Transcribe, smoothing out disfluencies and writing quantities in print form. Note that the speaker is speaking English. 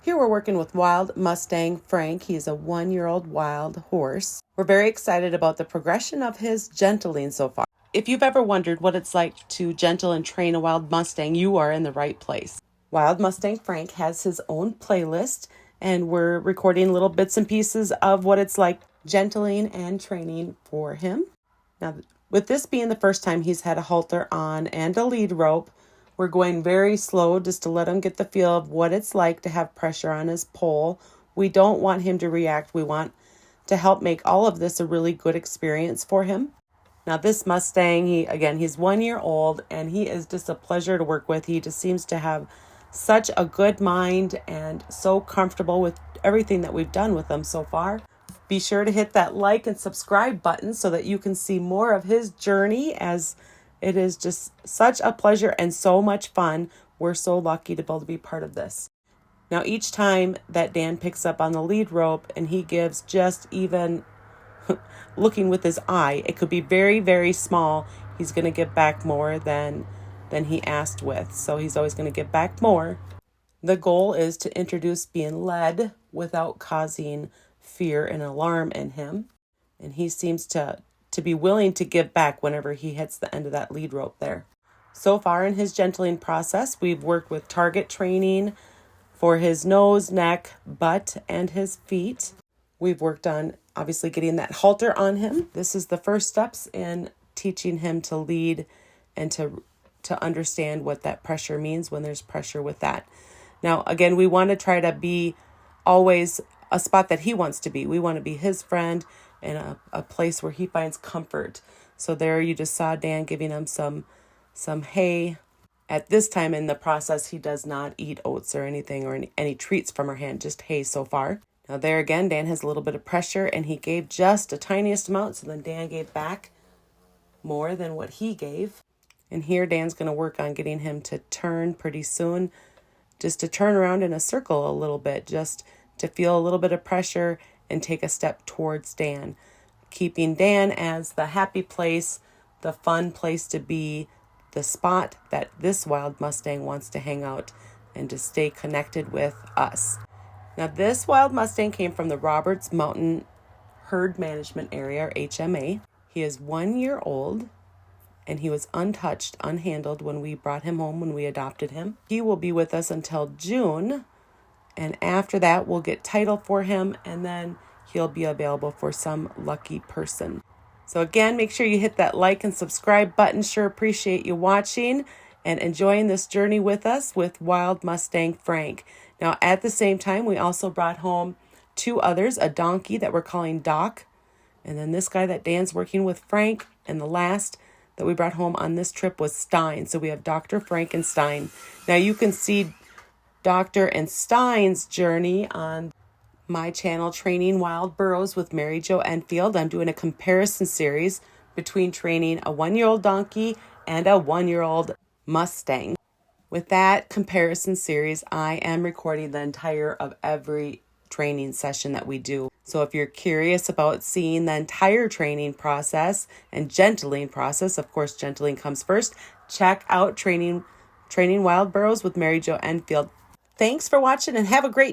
Here we're working with Wild Mustang Frank. He's a 1-year-old wild horse. We're very excited about the progression of his gentling so far. If you've ever wondered what it's like to gentle and train a wild Mustang, you are in the right place. Wild Mustang Frank has his own playlist, and we're recording little bits and pieces of what it's like gentling and training for him. Now, with this being the first time he's had a halter on and a lead rope, we're going very slow just to let him get the feel of what it's like to have pressure on his pole. We don't want him to react. We want to help make all of this a really good experience for him. Now this Mustang, he's 1 year old, and he is just a pleasure to work with. He just seems to have such a good mind and so comfortable with everything that we've done with him so far. Be sure to hit that like and subscribe button so that you can see more of his journey, as it is just such a pleasure and so much fun. We're so lucky to be able to be part of this. Now, each time that Dan picks up on the lead rope and he gives just even looking with his eye, it could be very, very small, he's going to give back more than he asked with. So he's always going to give back more. The goal is to introduce being led without causing fear and alarm in him. And he seems to be willing to give back whenever he hits the end of that lead rope there. So far in his gentling process, we've worked with target training for his nose, neck, butt, and his feet. We've worked on obviously getting that halter on him. This is the first steps in teaching him to lead and to understand what that pressure means when there's pressure with that. Now, again, we want to try to be always a spot that he wants to be. We want to be his friend and a place where he finds comfort. So there you just saw Dan giving him some hay. At this time in the process, he does not eat oats or anything or any treats from her hand, just hay so far. Now there again, Dan has a little bit of pressure and he gave just the tiniest amount. So then Dan gave back more than what he gave. And here Dan's going to work on getting him to turn pretty soon, just to turn around in a circle a little bit, just to feel a little bit of pressure and take a step towards Dan, keeping Dan as the happy place, the fun place to be, the spot that this wild Mustang wants to hang out and to stay connected with us. Now this wild Mustang came from the Roberts Mountain Herd Management Area, or HMA. He is 1 year old and he was untouched, unhandled when we brought him home, when we adopted him. He will be with us until June. And after that, we'll get title for him, and then he'll be available for some lucky person. So again, make sure you hit that like and subscribe button. Sure appreciate you watching and enjoying this journey with us with Wild Mustang Frank. Now, at the same time, we also brought home 2 others, a donkey that we're calling Doc, and then this guy that Dan's working with, Frank, and the last that we brought home on this trip was Stein. So we have Dr. Frankenstein. Now you can see Dr. and Stein's journey on my channel, Training Wild Burros with MaryJo Enfield. I'm doing a comparison series between training a 1-year-old donkey and a 1-year-old Mustang. With that comparison series, I am recording the entire of every training session that we do. So if you're curious about seeing the entire training process and gentling process, of course, gentling comes first, check out Training Wild Burros with MaryJo Enfield. Thanks for watching and have a great